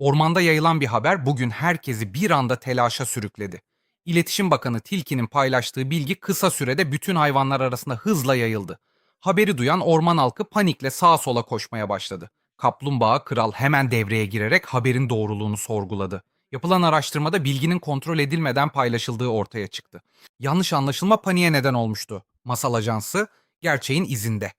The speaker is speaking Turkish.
Ormanda yayılan bir haber bugün herkesi bir anda telaşa sürükledi. İletişim Bakanı Tilki'nin paylaştığı bilgi kısa sürede bütün hayvanlar arasında hızla yayıldı. Haberi duyan orman halkı panikle sağa sola koşmaya başladı. Kaplumbağa kral hemen devreye girerek haberin doğruluğunu sorguladı. Yapılan araştırmada bilginin kontrol edilmeden paylaşıldığı ortaya çıktı. Yanlış anlaşılma paniğe neden olmuştu. Masal Ajansı gerçeğin izinde.